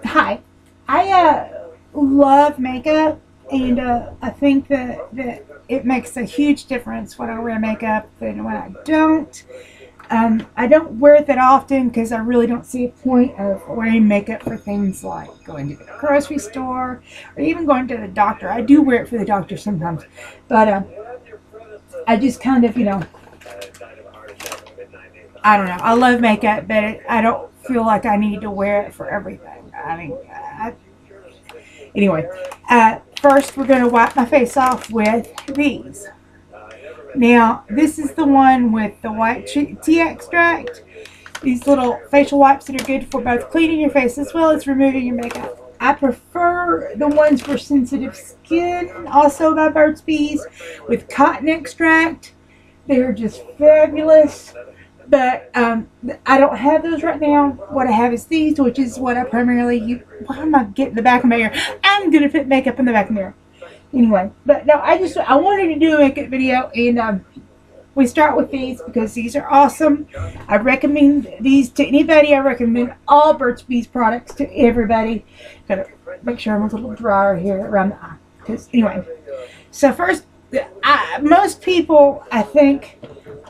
Hi. I love makeup, and I think that it makes a huge difference when I wear makeup than when I don't. I don't wear it that often because I really don't see a point of wearing makeup for things like going to the grocery store or even going to the doctor. I do wear it for the doctor sometimes, but I just kind of, I don't know. I love makeup, but I don't feel like I need to wear it for everything. Anyway, first we're going to wipe my face off with these. Now, this is the one with the white tea extract. These little facial wipes that are good for both cleaning your face as well as removing your makeup. I prefer the ones for sensitive skin, also by Burt's Bees, with cotton extract. They're just fabulous. But I don't have those right now. What I have is these, which is what I primarily use. Why am I getting the back of my ear? I'm going to put makeup in the back of my ear. Anyway, but no, I wanted to do a makeup video, and we start with these because these are awesome. I recommend these to anybody. I recommend all Burt's Bees products to everybody. Gotta make sure I'm a little drier here around the eye. Because anyway, so first, most people I think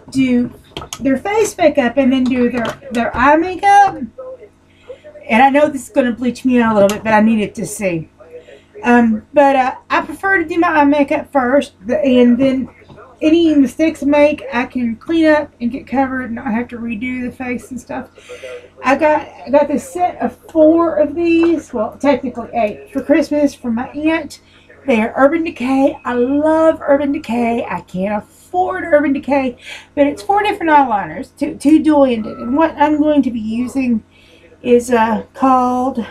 do their face makeup and then do their eye makeup. And I know this is going to bleach me out a little bit, but I needed to see. But I prefer to do my eye makeup first, and then any mistakes I make, I can clean up and get covered and not have to redo the face and stuff. I got this set of 4 of these, well, technically 8, for Christmas from my aunt. They are Urban Decay. I love Urban Decay. I can't afford Urban Decay, but it's 4 different eyeliners, two dual-ended. And what I'm going to be using is called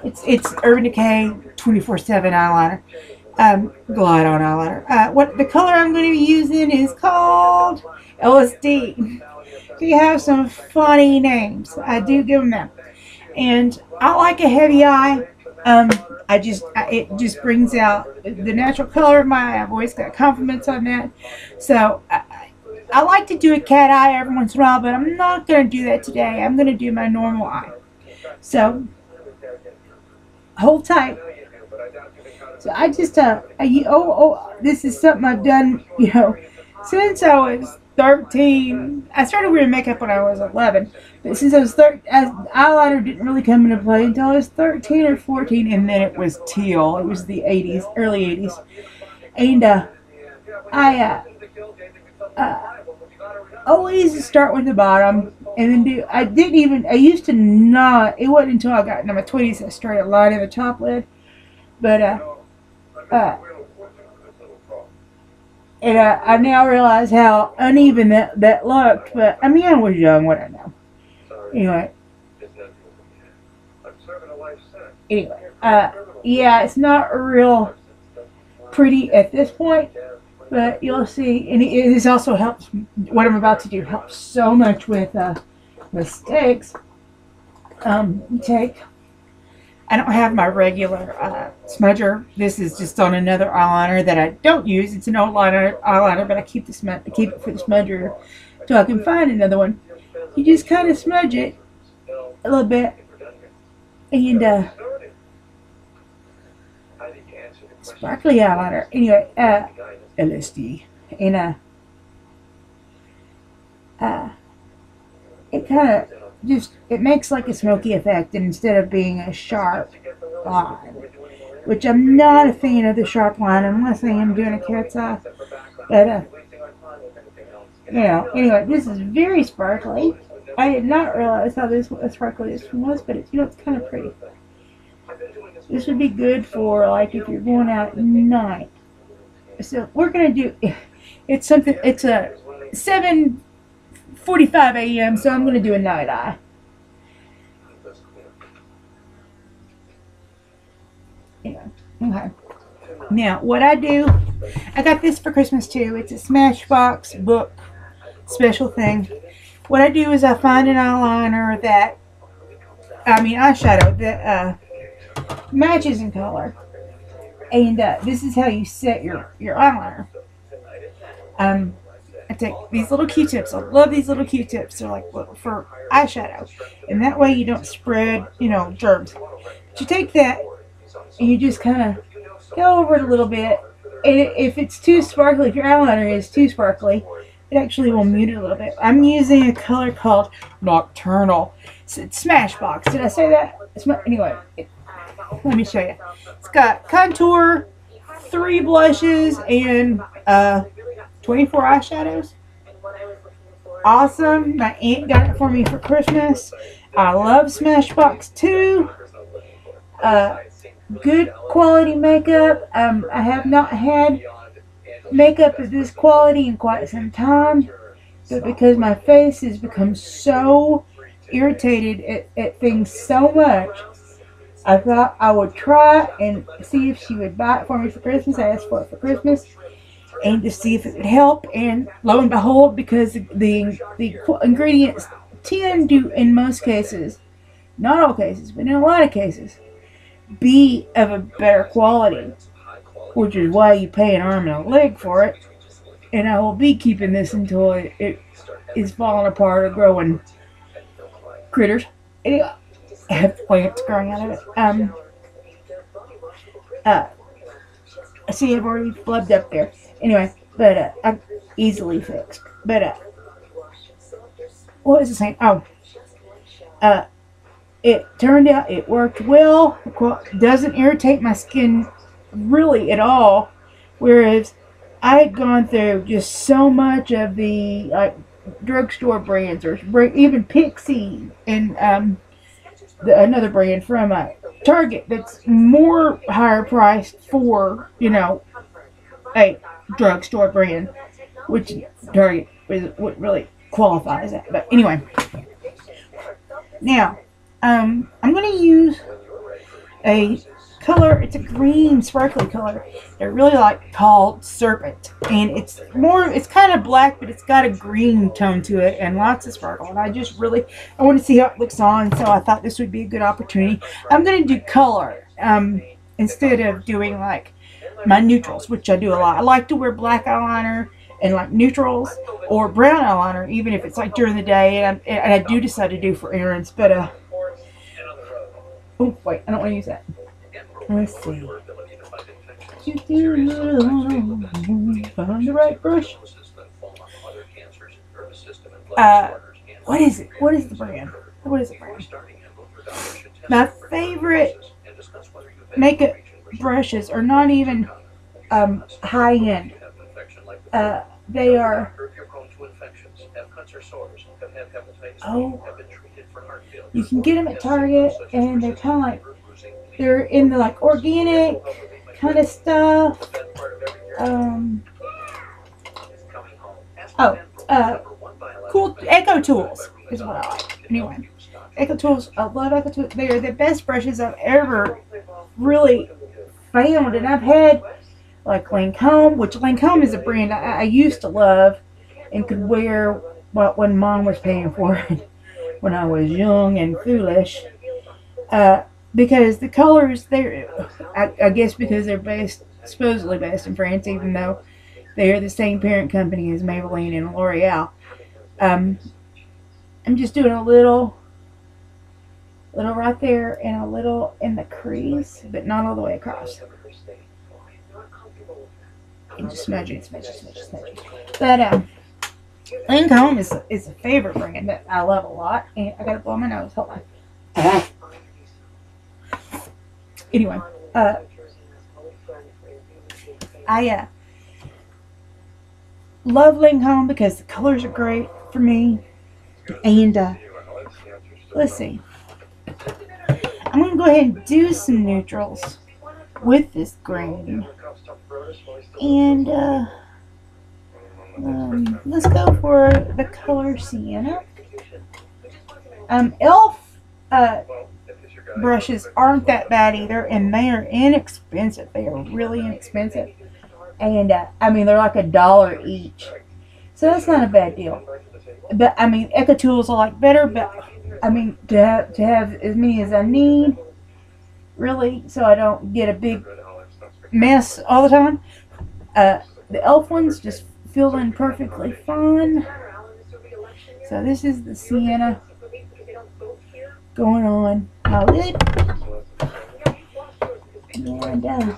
it's Urban Decay 24/7 eyeliner, glide on eyeliner. What the color I'm going to be using is called LSD. They have some funny names. I do give them that, and I like a heavy eye. It just brings out the natural color of my eye. I've always got compliments on that, so I like to do a cat eye every once in a while, but I'm not going to do that today. I'm going to do my normal eye. So hold tight. So I just this is something I've done, since I was 13. I started wearing makeup when I was 11, but since I was 13, eyeliner didn't really come into play until I was 13 or 14, and then it was teal. It was the 80s, early 80s, and I always start with the bottom and then do. I used to not. It wasn't until I got into my 20s that I started lining the top lid, but uh, and I now realize how uneven that looked. But I mean, I was young. What I know. Anyway, yeah, it's not real pretty at this point, but you'll see. And this also helps. What I'm about to do helps so much with mistakes. You take. I don't have my regular smudger. This is just on another eyeliner that I don't use. It's an old eyeliner, but I keep it for the smudger till I can find another one. You just kind of smudge it a little bit, and sparkly eyeliner. Anyway, LSD, and it kind of it makes like a smoky effect instead of being a sharp line, which I'm not a fan of the sharp line unless I am doing a cat's eye. But anyway, this is very sparkly. I did not realize how sparkly this one was, but it's kind of pretty. This would be good for like if you're going out at night. So we're gonna do. It's a 7:45 a.m. So I'm gonna do a night eye. Yeah. Okay. Now what I do, I got this for Christmas too. It's a Smashbox book special thing. What I do is I find an eyeliner eyeshadow that matches in color, and this is how you set your eyeliner. I take these little Q-tips. I love these little Q-tips. They're like for eyeshadow. And that way you don't spread, germs. But you take that and you just kind of go over it a little bit. And if it's too sparkly, if your eyeliner is too sparkly, it actually will mute it a little bit. I'm using a color called Nocturnal. It's Smashbox. Did I say that? Anyway, let me show you. It's got contour, 3 blushes, and 24 eyeshadows. Awesome. My aunt got it for me for Christmas. I love Smashbox too. Good quality makeup. I have not had makeup of this quality in quite some time, but because my face has become so irritated at things so much, I thought I would try and see if she would buy it for me for Christmas. I asked for it for Christmas, and to see if it would help. And lo and behold, because the ingredients tend to, in most cases, not all cases, but in a lot of cases, be of a better quality, which is why you pay an arm and a leg for it. And I will be keeping this until it is falling apart or growing critters. Anyway, I have plants growing out of it. I see I've already flubbed up there. Anyway, but I'm easily fixed. But what was I saying? Oh, it turned out it worked well. Doesn't irritate my skin really at all. Whereas I had gone through just so much of the drugstore brands, or even Pixie and another brand from Target that's more higher priced for a drugstore brand, which Target is what really qualifies that. But anyway, now I'm going to use a color. It's a green sparkly color I really like, called Serpent, and it's kind of black, but it's got a green tone to it and lots of sparkle. And I want to see how it looks on, so I thought this would be a good opportunity. I'm going to do color instead of doing like my neutrals, which I do a lot. I like to wear black eyeliner and like neutrals or brown eyeliner, even if it's like during the day, and I do decide to do for errands. But oh wait, I don't want to use that. Let's see. Find the right brush. What is it? What is the brand? What is the brand? My favorite makeup brushes are not even high end. They are. Oh, you can get them at Target, and they're kind of like, they're in the like organic kind of stuff. Cool Echo Tools is what I like. Anyway, Echo Tools. I love Echo Tools. They are the best brushes I've ever really found, and I've had like Lancome, which Lancome is a brand I used to love and could wear when Mom was paying for it when I was young and foolish. Because the colors, I guess because they're supposedly based in France, even though they are the same parent company as Maybelline and L'Oreal. I'm just doing a little right there and a little in the crease, but not all the way across. And just smudging. But Lancome is a favorite brand that I love a lot, and I gotta blow my nose. Hold on. Anyway, I love Lancome because the colors are great for me. And let's see. I'm going to go ahead and do some neutrals with this green. And let's go for the color Sienna. ELF brushes aren't that bad either, and they are inexpensive. They are really inexpensive, and I mean, they're like $1 each, so that's not a bad deal. But I mean, Echo Tools I like better, but I mean, to have as many as I need, really, so I don't get a big mess all the time. The ELF ones just feeling perfectly fine. So this is the sienna going on my lid. And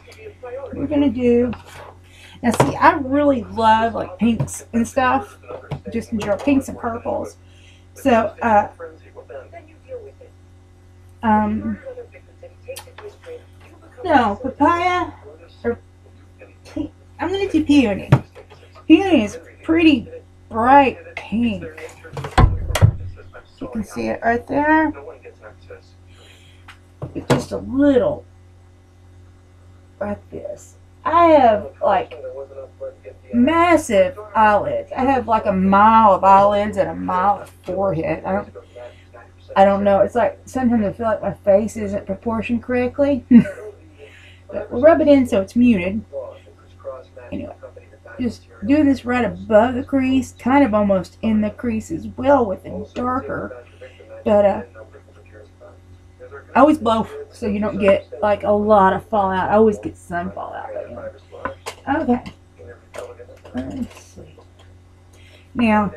we're going to do... Now see, I really love like pinks and stuff. Just in general, pinks and purples. So, no, papaya, or I'm going to do peony. Peony is pretty bright pink. You can see it right there. It's just a little like this. I have like massive eyelids. I have like a mile of eyelids and a mile of forehead. I don't know. It's like sometimes I feel like my face isn't proportioned correctly. But we'll rub it in so it's muted. Anyway, just doing this right above the crease, kind of almost in the crease as well with it darker. But I always blow so you don't get like a lot of fallout. I always get some fallout. Okay. Let's see. Now,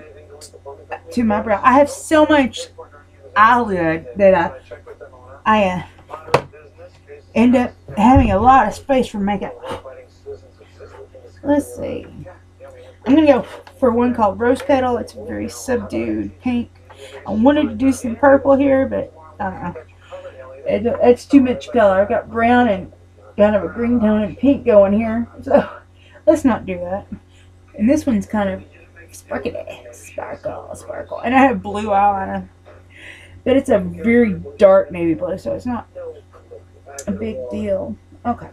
to my brow. I have so much eyelid that I end up having a lot of space for makeup. Let's see. I'm going to go for one called Rose Petal. It's a very subdued pink. I wanted to do some purple here, but it's too much color. I've got brown and kind of a green tone and pink going here. So let's not do that. And this one's kind of sparkle. And I have blue eyeliner. But it's a very dark navy blue, so it's not a big deal. Okay.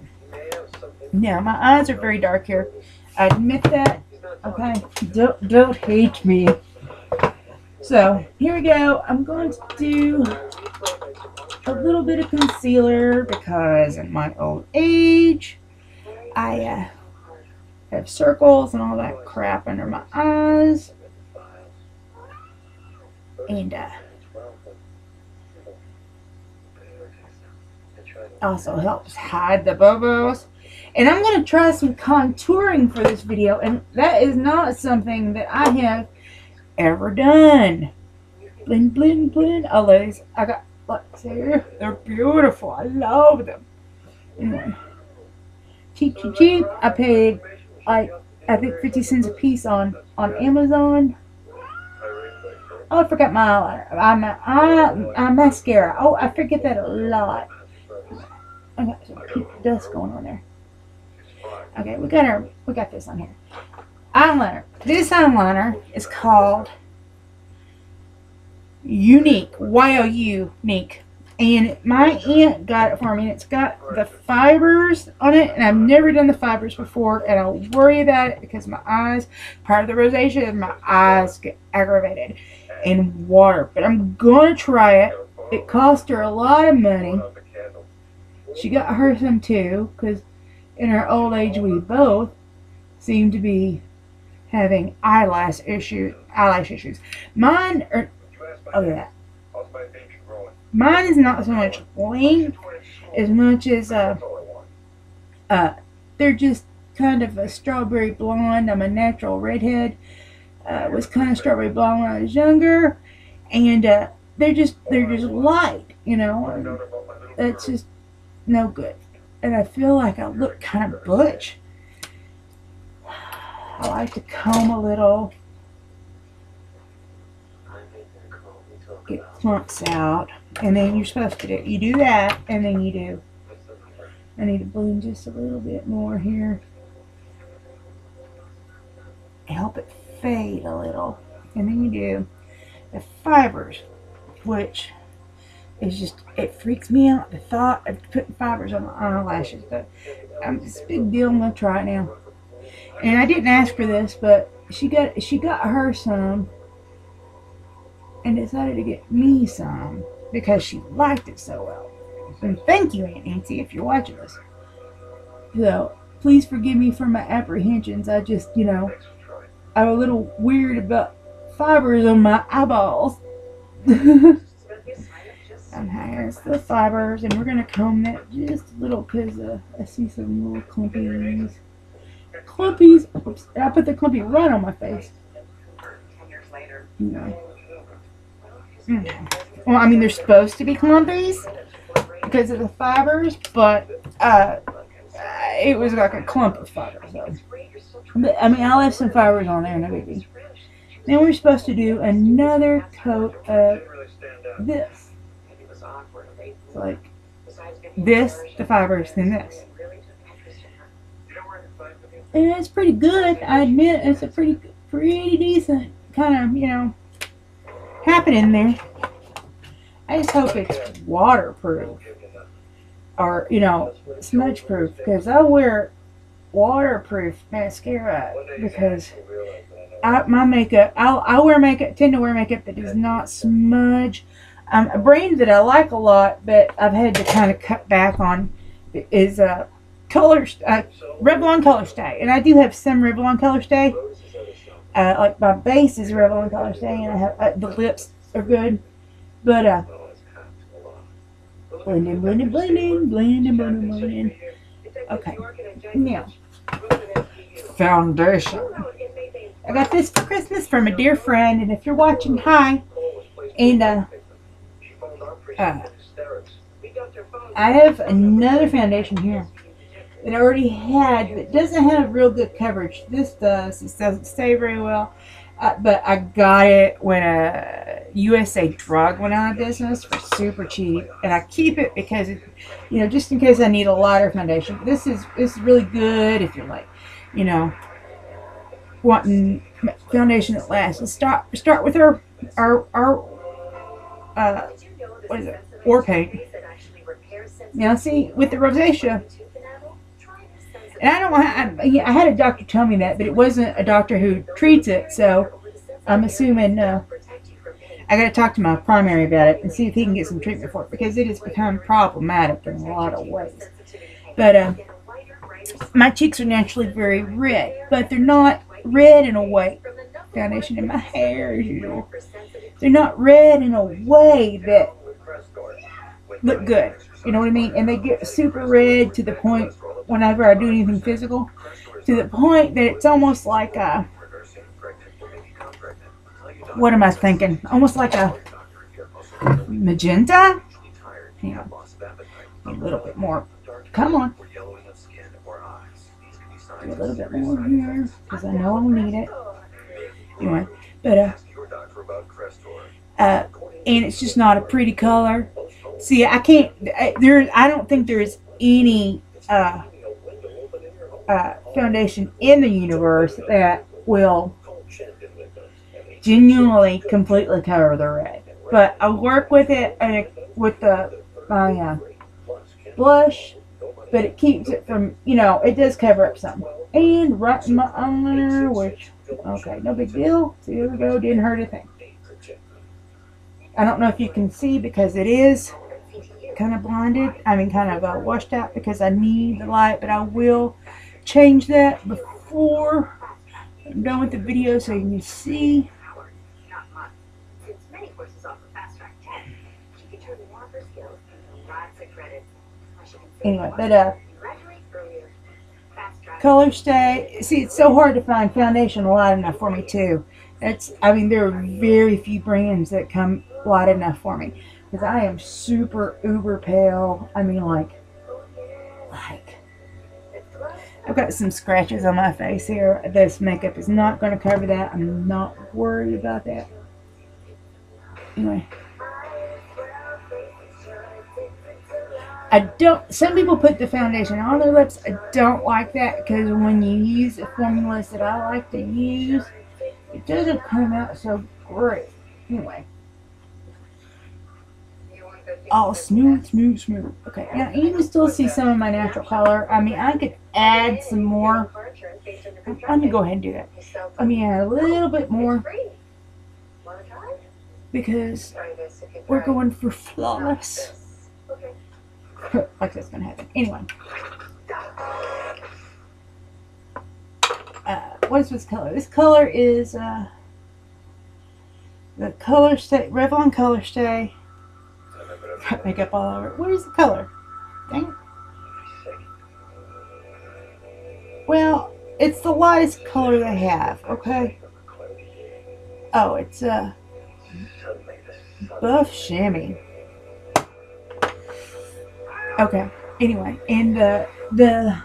Now, my eyes are very dark here. I admit that. Okay. Don't hate me. So, here we go. I'm going to do a little bit of concealer because in my old age, I have circles and all that crap under my eyes. And also helps hide the bobos. And I'm going to try some contouring for this video, and that is not something that I have ever done. Blend, blend, blend. Oh, ladies, I got lots here. They're beautiful. I love them. Anyway, cheap. I paid like I think 50 cents a piece on Amazon. Oh, I forgot my eyeliner. Mascara. Oh, I forget that a lot. I got some pink dust going on there. Okay, we got this on here. Eyeliner. This eyeliner is called Younique. Younique. And my aunt got it for me. And it's got the fibers on it. And I've never done the fibers before. And I'll worry about it because my eyes, part of the rosacea, my eyes get aggravated and water. But I'm going to try it. It cost her a lot of money. She got her some too. Because in our old age, we both seem to be having eyelash issues. Mine are, oh yeah, mine is not so much length as much as they're just kind of a strawberry blonde. I'm a natural redhead. Was kind of strawberry blonde when I was younger, and they're just light, you know. And that's just no good. And I feel like I look kind of butch. I like to comb a little, get clumps out, and then you're supposed to do, you do that, and then you do, I need to blend just a little bit more here, help it fade a little, and then you do the fibers, which is just, it freaks me out, the thought of putting fibers on my eyelashes, but it's a big deal. I'm going to try it now. And I didn't ask for this, but she got her some and decided to get me some because she liked it so well. And thank you, Aunt Nancy, if you're watching this. So, please forgive me for my apprehensions. I just, you know, I'm a little weird about fibers on my eyeballs. And here's the fibers, and we're going to comb that just a little because I see some little clumpies. clumpies. Oops, I put the clumpy right on my face. No. Well, I mean, they're supposed to be clumpies because of the fibers, but it was like a clump of fibers. So. But, I mean, I left some fibers on there, no biggie. Then we're supposed to do another coat of this. So like this, the fibers, then this. And it's pretty good. I admit it's a pretty decent kind of, you know, happening there. I just hope it's waterproof or, you know, smudge proof, because I wear waterproof mascara because my makeup, I wear makeup, tend to wear makeup that does not smudge. A brand that I like a lot, but I've had to kind of cut back on, is Revlon Color Stay, and I do have some Revlon Color Stay. Like my base is Revlon Color Stay, and I have the lips are good, but blending. Okay, now foundation. I got this for Christmas from a dear friend, and if you're watching, hi. And I have another foundation here that I already had that doesn't have real good coverage. This does. It doesn't stay very well. But I got it when USA Drug went out of business for super cheap, and I keep it because, you know, just in case I need a lighter foundation. This is really good if you're like, you know, wanting foundation that lasts. Let's start with our what is it? War paint. Now see, with the rosacea, and I don't I had a doctor tell me that, but it wasn't a doctor who treats it, so I'm assuming I got to talk to my primary about it and see if he can get some treatment for it, because it has become problematic in a lot of ways. But my cheeks are naturally very red, but they're not red in a way. Foundation in my hair as usual. They're not red in a way that look good. You know what I mean? And they get super red to the point, whenever I do anything physical, to the point that it's almost like a, what am I thinking? Almost like a magenta? Hang on. A little bit more. Come on. Do a little bit more here, because I know I'll need it. Anyway, but and it's just not a pretty color. See, I can't. I don't think there's any foundation in the universe that will genuinely completely cover the red. But I work with it with my blush, but it keeps it from, you know, it does cover up some. And right in my eyeliner, which, okay, no big deal. So here we go, didn't hurt a thing. I don't know if you can see because it is kind of blinded. I mean, kind of washed out because I need the light, but I will change that before I'm done with the video so you can see. Anyway, but Color Stay. See, it's so hard to find foundation light enough for me too. I mean, there are very few brands that come light enough for me, because I am super uber pale. I mean, like I've got some scratches on my face here. This makeup is not going to cover that. I'm not worried about that. Anyway. Some people put the foundation on their lips. I don't like that, because when you use the formulas that I like to use, it doesn't come out so great. Anyway. Oh, smooth. Okay, now you can still see some of my natural color. I mean, I could add some more. I'm going to go ahead and do that. Let me add a little bit more, because we're going for flawless. Like that's gonna happen. Anyway, what is this color? This color is the Color Stay, Revlon Color Stay. Got makeup all over it. Where's the color? Dang it. Well, it's the lightest color they have, okay? Oh, it's a buff chamois. Okay, anyway, and the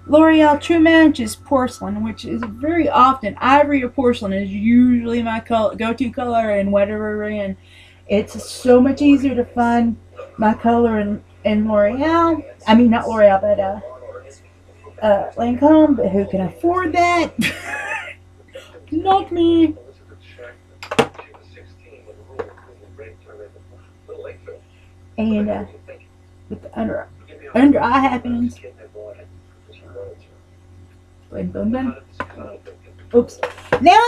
L'Oreal True Match is porcelain, which is very often, ivory or porcelain is usually my go-to color in whatever we're in. It's so much easier to find my color in L'Oreal. I mean, not L'Oreal, but Lancome, but who can afford that? Not me. And with the under eye happens. Oops. Now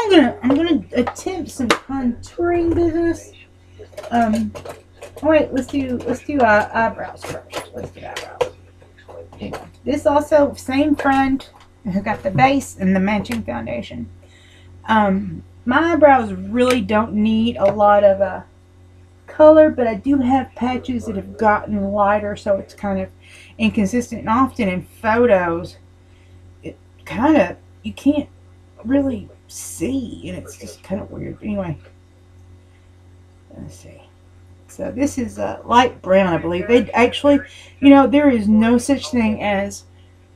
I'm gonna attempt some contouring business. Wait, let's do eyebrows first. Let's do eyebrows. Anyway, this also same friend who got the base and the matching foundation. My eyebrows really don't need a lot of color, but I do have patches that have gotten lighter, so it's kind of inconsistent. And often in photos, it kind of, you can't really see, and it's just kind of weird. Anyway, let's see. So this is light brown, I believe. They actually, you know, there is no such thing as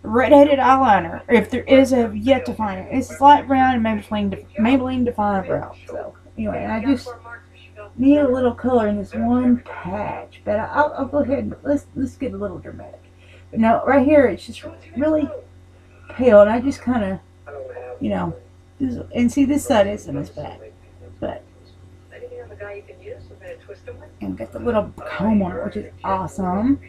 red-headed eyeliner. If there is, I've yet to find it. It's light brown and Maybelline Define Brow. So anyway, I just need a little color in this one patch, but I'll go ahead and let's get a little dramatic. But no, right here it's just really pale, and I just kind of, you know, and see this side isn't as bad, but and got the little comb on it, which is awesome.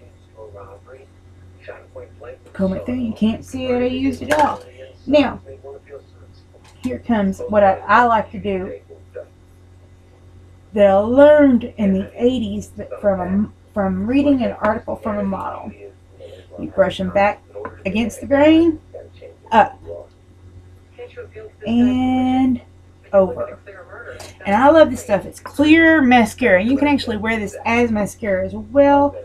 Comb it through, you can't see it, I used it all. Now, here comes what I like to do that I learned in the 80s from reading an article from a model. You brush them back against the grain, up, and over. And I love this stuff. It's clear mascara. You can actually wear this as mascara as well.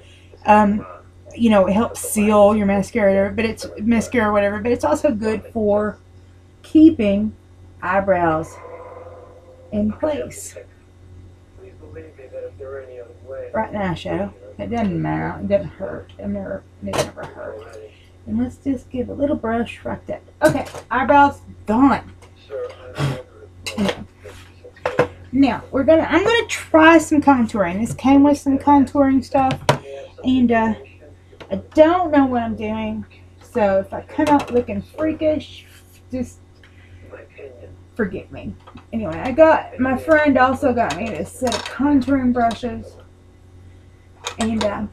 You know, it helps seal your mascara, but it's mascara or whatever, but it's also good for keeping eyebrows in place. Right now, eyeshadow. It doesn't matter. It doesn't hurt. It never hurt. And let's just give a little brush right there. Okay, eyebrows done. Now I'm gonna try some contouring. This came with some contouring stuff, and I don't know what I'm doing. So if I come out looking freakish, just forgive me. Anyway, my friend also got me a set of contouring brushes, and I'm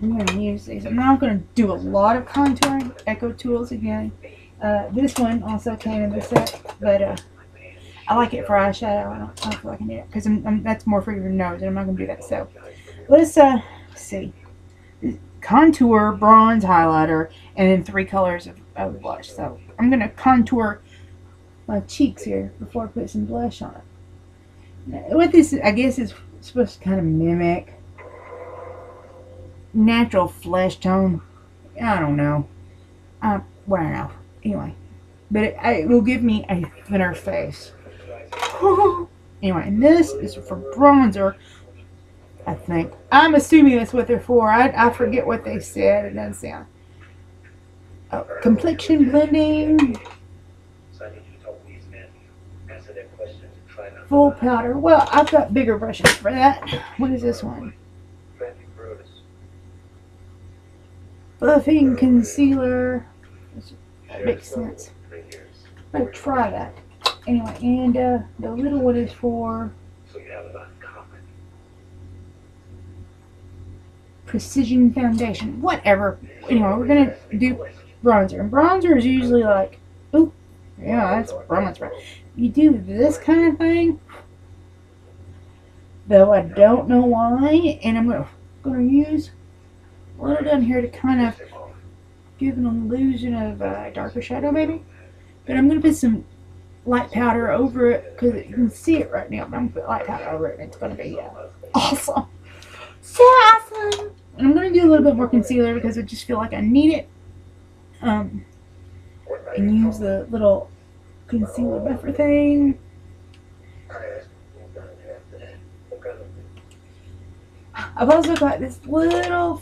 going to use these. I'm not going to do a lot of contouring. Echo Tools again. This one also came in the set, but I like it for eyeshadow. I don't feel like I need it because that's more for your nose, and I'm not going to do that. So let's see. Contour, bronze, highlighter, and then 3 colors of blush. So I'm going to contour my cheeks here before I put some blush on it. What this, I guess, is supposed to kind of mimic natural flesh tone. I don't know. Well, anyway, but it will give me a thinner face. Anyway, and this is for bronzer, I think. I'm assuming that's what they're for. I forget what they said. It doesn't sound. Oh, complexion blending. Full powder. Well, I've got bigger brushes for that. What is this one? Buffing concealer. That makes sense. I'm going to try that. Anyway, and the little one is for precision foundation. Whatever. Anyway, we're going to do bronzer. And bronzer is usually like, ooh, yeah, that's bronzer. You do this kind of thing, though I don't know why, and I'm going to use a little down here to kind of give an illusion of darker shadow, maybe. But I'm going to put some light powder over it because you can see it right now. But I'm going to put light powder over it, and it's going to be awesome. So awesome! And I'm going to do a little bit more concealer because I just feel like I need it. and use the little concealer buffer thing. I've also got this little,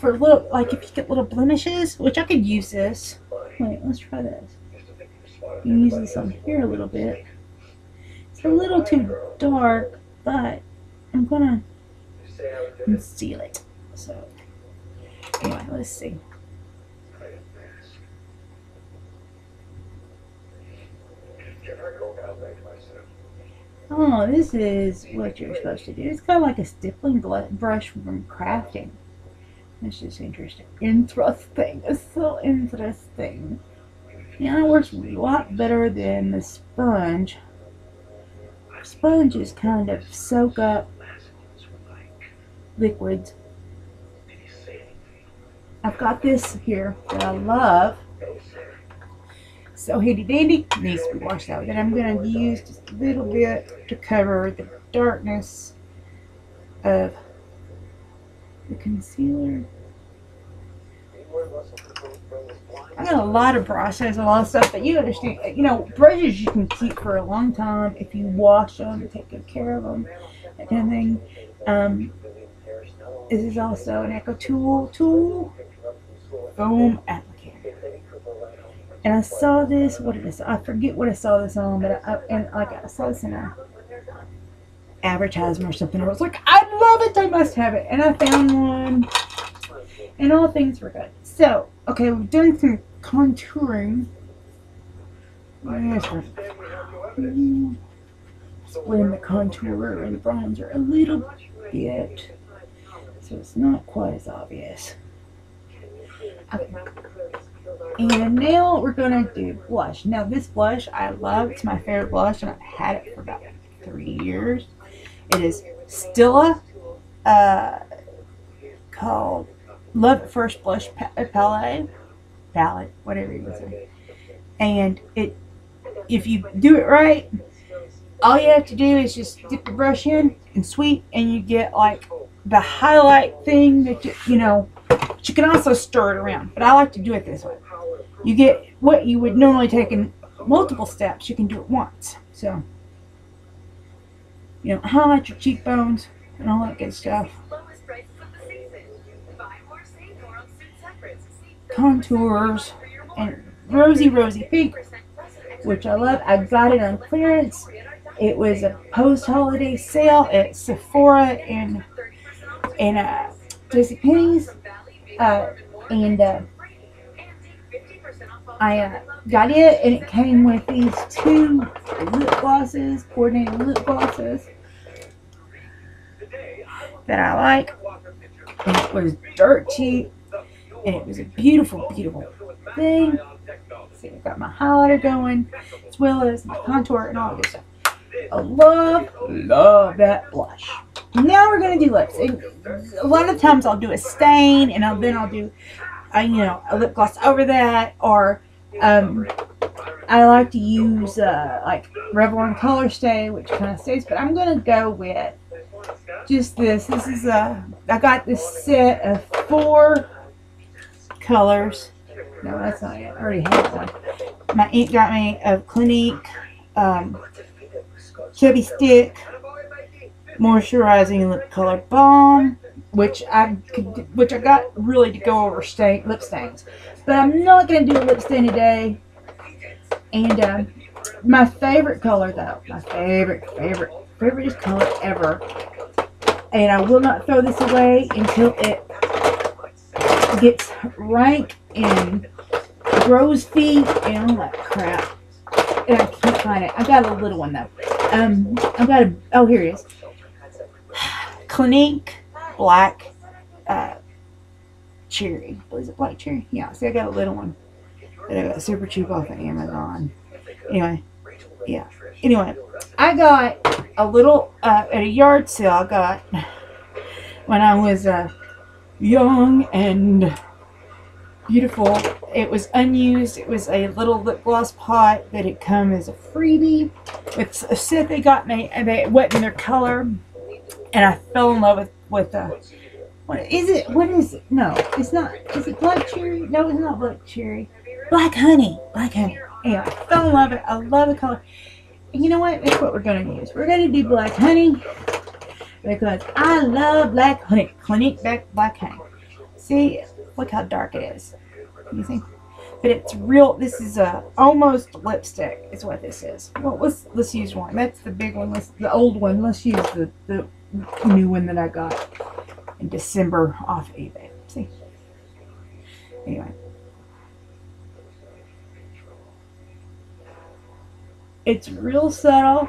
like if you get little blemishes, which I could use this. Wait, let's try this. You can use this on here a little bit. It's a little too dark, but I'm gonna conceal it. So, anyway, let's see. Oh, this is what you're supposed to do. It's kind of like a stippling brush from crafting. It's just interesting. Interesting. It's so interesting. Yeah, it works a lot better than the sponge. Sponges kind of soak up liquids. I've got this here that I love. So handy dandy, needs to be washed out. Then I'm going to use just a little bit to cover the darkness of the concealer. I got a lot of brushes, a lot of stuff, but you understand, you know, brushes you can keep for a long time if you wash them, take good care of them, that kind of thing. This is also an Echo tool foam applicator. And I saw this, what did I say? I forget what I saw this on, but I saw this in a advertisement or something. I was like, I love it, I must have it. And I found one, and all things were good. So, okay, we've done some contouring. Blend the contour and bronzer a little bit, so it's not quite as obvious. Okay. And now we're going to do blush. Now this blush I love. It's my favorite blush, and I've had it for about 3 years. It is Stila, called Love at First Blush palette, whatever you would say. And if you do it right, all you have to do is just dip your brush in and sweep, and you get like the highlight thing that you know. But you can also stir it around, but I like to do it this way. You get what you would normally take in multiple steps, you can do it once. So, you know, highlight your cheekbones and all that good stuff. Contours and rosy pink, which I love. I got it on clearance. It was a post-holiday sale at Sephora and JCPenney's. I got it, and it came with these 2 lip glosses, coordinated lip glosses that I like. And it was dirt cheap, and it was a beautiful, beautiful thing. See, I got my highlighter going, as well as my contour and all that good stuff. I love that blush. Now we're gonna do lips. And a lot of times I'll do a stain, and then I'll do, you know, a lip gloss over that, or I like to use like Revlon Color Stay, which kind of stays. But I'm gonna go with just this. This is I got this set of 4 colors. No, that's not it. I already have one. My ink got me a Clinique Chubby Stick Moisturizing Lip Color Balm, which I got really to go over lip stains. But I'm not going to do a lip stain today. And my favorite color, though, my favorite color ever, and I will not throw this away until it gets rank and grows feet and all that crap. And I can't find it. I got a little one though. I've got oh, here it is. Clinique Black Cherry. Is it Black Cherry? Yeah, see, I got a little one that I got super cheap off of Amazon. Anyway, yeah. Anyway, I got a little, at a yard sale, I got, when I was young and beautiful. It was unused. It was a little lip gloss pot that had come as a freebie. It's a set they got me, and it wasn't their color, and I fell in love with what is it? What is it? No, it's not. Is it Black Cherry? No, it's not Black Cherry. Black Honey. Black Honey. Anyway, I fell in love with it. I love the color. And you know what? That's what we're going to use. We're going to do Black Honey because I love Black Honey. Clinique Black Honey. See? Look how dark it is. You see? But it's real. This is almost lipstick is what this is. Well, let's use one. That's the big one. The old one. Let's use the new one that I got in December off eBay. See? Anyway. It's real subtle.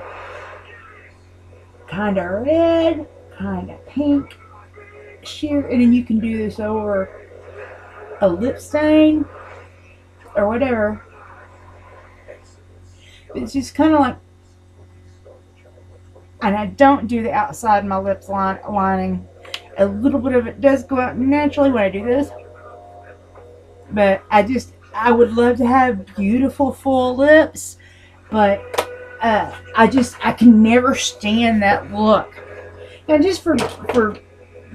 Kind of red. Kind of pink. Sheer. And then you can do this over a lip stain or whatever. It's just kind of like, and I don't do the outside of my lips lining. A little bit of it does go out naturally when I do this, but I would love to have beautiful full lips, but I can never stand that look. Now, just for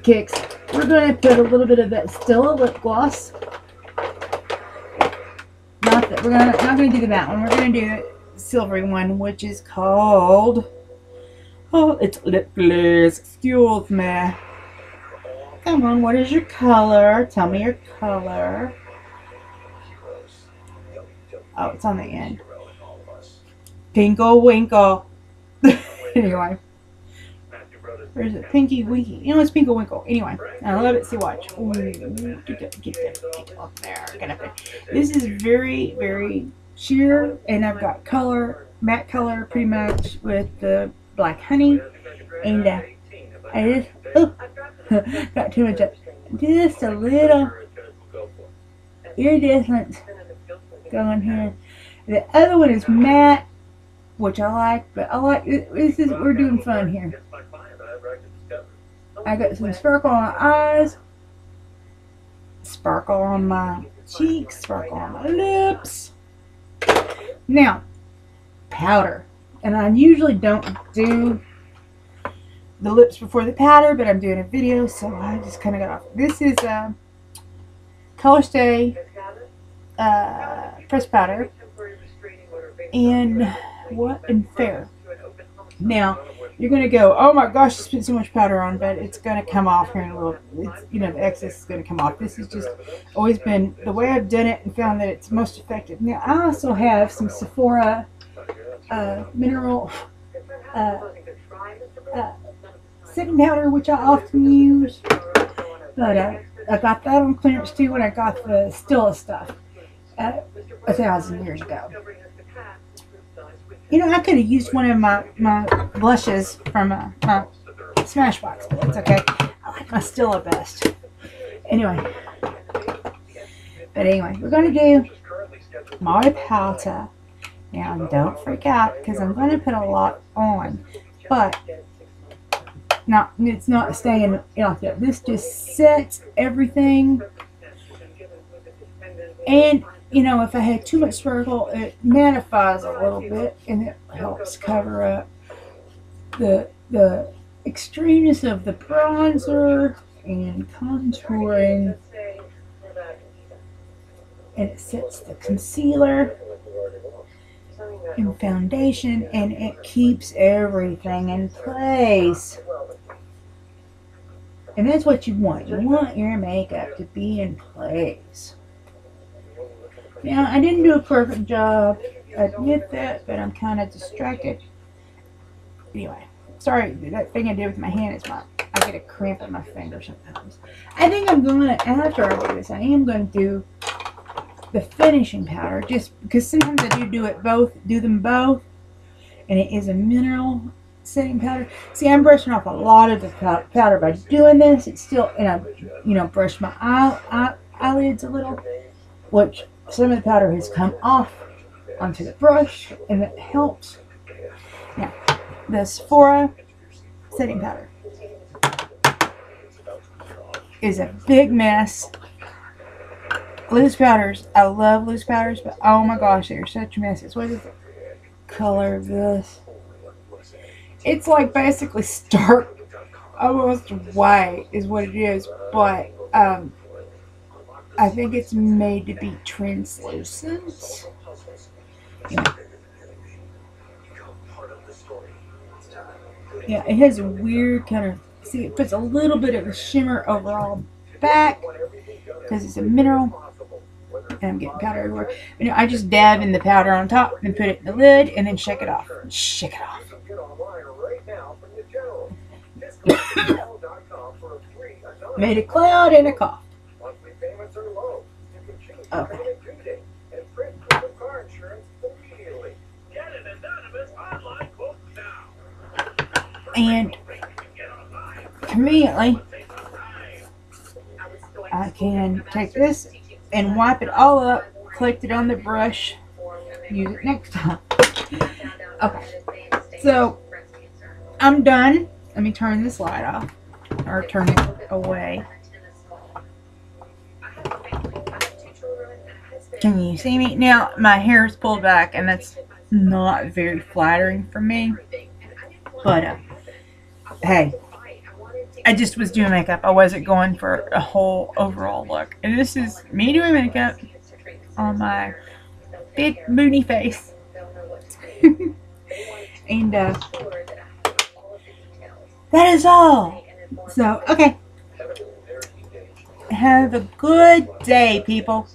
kicks, we're going to put a little bit of that Stila lip gloss. We're not going to do the matte one. We're going to do the silvery one, which is called, it's lip gloss. Excuse me. Come on, what is your color? Tell me your color. Oh, it's on the end. Pinkle Winkle. Anyway. Or is it Pinky Winky? You know, it's Pinkle Winkle. Anyway, I love it. See, watch. Ooh, get up there. This is very, very sheer, and I've got color, matte color, pretty much with the Black Honey, and I just got too much up. Just a little iridescent going here. The other one is matte, which I like, but I like this. We're doing fun here. I got some sparkle on my eyes, sparkle on my cheeks, sparkle on my lips. Now, powder. And I usually don't do the lips before the powder, but I'm doing a video, so I just kind of got off. This is Colorstay pressed powder in Fair. Now, you're going to go, oh my gosh, I spent so much powder on, but it's going to come off here in a little, the excess is going to come off. This has just always been the way I've done it and found that it's most effective. Now, I also have some Sephora mineral setting powder, which I often use, but I got that on clearance too when I got the Stila stuff 1,000 years ago. You know, I could have used one of my blushes from my Smashbox, but it's okay. I like my Stila best. Anyway. But anyway, we're going to do my powder. Now, don't freak out, because I'm going to put a lot on. But, it's not staying like that. This just sets everything. And, you know, if I had too much sparkle, it mattifies a little bit, and it helps cover up the extremeness of the bronzer and contouring, and it sets the concealer and foundation, and it keeps everything in place. And that's what you want. You want your makeup to be in place. Now, I didn't do a perfect job. I admit that, but I'm kind of distracted. Anyway, sorry, that thing I did with my hand is I get a cramp in my finger sometimes. I think I'm going to, after I do this, I am going to do the finishing powder, just because sometimes I do them both, and it is a mineral setting powder. See, I'm brushing off a lot of the powder by doing this. It's still, and I, brush my eyelids a little, which some of the powder has come off onto the brush, and it helps. Now, the Sephora setting powder is a big mess. Loose powders, I love loose powders, but oh my gosh, they're such a mess. What is the color of this? It's like basically stark, almost white is what it is, but I think it's made to be translucent. Yeah, it has a weird kind of, see, it puts a little bit of a shimmer overall back because it's a mineral. And I'm getting powder everywhere. You know, I just dab in the powder on top and put it in the lid and then shake it off. Shake it off. Made a cloud and a cough. Okay. And conveniently, I can take this and wipe it all up, collect it on the brush, use it next time. Okay, so I'm done. Let me turn this light off, or turn it away. Can you see me? Now, my hair is pulled back, and that's not very flattering for me. But, hey, I just was doing makeup. I wasn't going for a whole overall look. And this is me doing makeup on my big booty face. And that is all. So, okay. Have a good day, people.